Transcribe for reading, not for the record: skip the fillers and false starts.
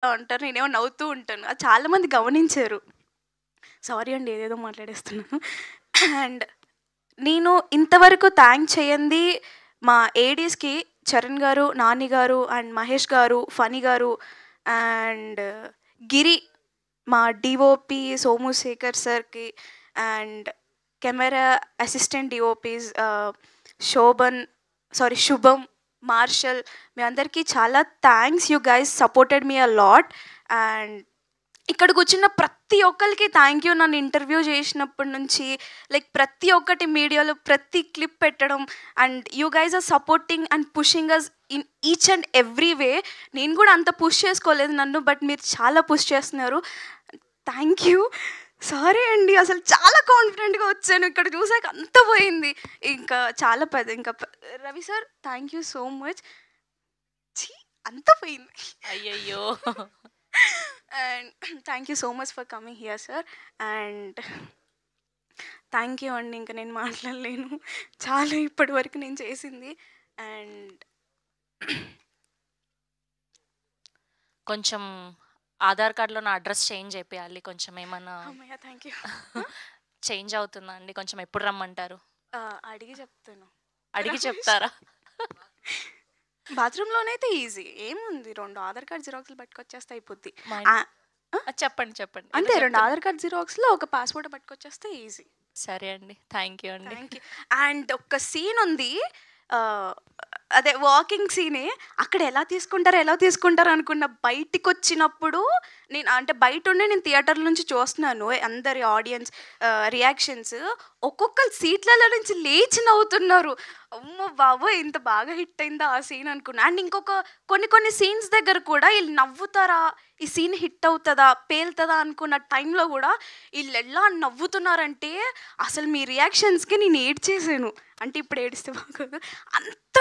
ఉంటారు. నేనేమో నవ్వుతూ ఉంటాను. అది చాలామంది గమనించారు. సారీ అండి ఏదేదో మాట్లాడేస్తున్నాను. అండ్ నేను ఇంతవరకు థ్యాంక్ చేయంది మా ఏడీస్‌కి చరణ్ గారు, నాని గారు అండ్ మహేష్ గారు, ఫణి గారు అండ్ గిరి మా డీఓపీ సోము శేఖర్ సార్‌కి అండ్ కెమెరా అసిస్టెంట్ డీఓపీస్ శుభం, మార్షల్ మీ అందరికీ చాలా thanks. You guys supported me a lot. And ఇక్కడ కూర్చున్న ప్రతి ఒక్కరికి థ్యాంక్ యూ. నన్ను ఇంటర్వ్యూ చేసినప్పటి నుంచి లైక్ ప్రతి ఒక్కటి మీడియాలో ప్రతి క్లిప్ పెట్టడం and you guys are supporting and pushing us in each and every way. నేను కూడా అంత పుష్ చేసుకోలేదు నన్ను, బట్ మీరు చాలా పుష్ చేస్తున్నారు. Thank you. సారీ అండి అసలు చాలా కాన్ఫిడెంట్గా వచ్చాను, ఇక్కడ చూసాక అంత పోయింది. ఇంకా చాలా Ravi sir thank you so much. అంత పోయింది. అయ్యయ్యో. And thank you so much for coming here sir. And thank you అండి, ఇంకా నేను మాట్లాడలేను, చాలా ఇప్పటి వరకు నేను చేసింది. అండ్ కొంచెం ఆధార్ కార్డులో నా అడ్రస్ చేంజ్ అయిపోయాలి, కొంచెం ఏమన్నా అమ్మయ్య థ్యాంక్ యూ. చేంజ్ అవుతుందా అండి? కొంచెం ఎప్పుడు రమ్మంటారు? అడిగి చెప్తాను. అడిగి చెప్తారా? బాత్రూంలోనైతే ఈజీ, ఏముంది 2 ఆధార్ కార్డ్ జిరాక్స్లు పట్టుకొచ్చేస్తే అయిపోద్ది. చెప్పండి చెప్పండి. అంతే, 2 ఆధార్ కార్డ్ జిరాక్స్లో ఒక పాస్పోర్ట్ పట్టుకొచ్చేస్తే ఈజీ. సరే అండి, థ్యాంక్ యూ అండి. Thank you. అండ్ ఒక సీన్ ఉంది, అదే వాకింగ్ సీనే. అక్కడ ఎలా తీసుకుంటారు అనుకున్న, బయటికి వచ్చినప్పుడు నేను అంటే బయట ఉండి నేను థియేటర్ నుంచి చూస్తున్నాను అందరి ఆడియన్స్ రియాక్షన్స్. ఒక్కొక్కరు సీట్లలో నుంచి లేచి నవ్వుతున్నారు. అమ్మో బాబోయ్ ఇంత బాగా హిట్ అయిందా ఆ సీన్ అనుకున్నా. అండ్ ఇంకొక కొన్ని సీన్స్ దగ్గర కూడా వీళ్ళు నవ్వుతారా, ఈ సీన్ హిట్ అవుతుందా పేలుతుందా అనుకున్న టైంలో కూడా వీళ్ళు ఎలా నవ్వుతున్నారంటే అసలు మీ రియాక్షన్స్కి నేను ఏడ్చేసాను. అంటే ఇప్పుడు ఏడిస్తే బాగోదు, అంత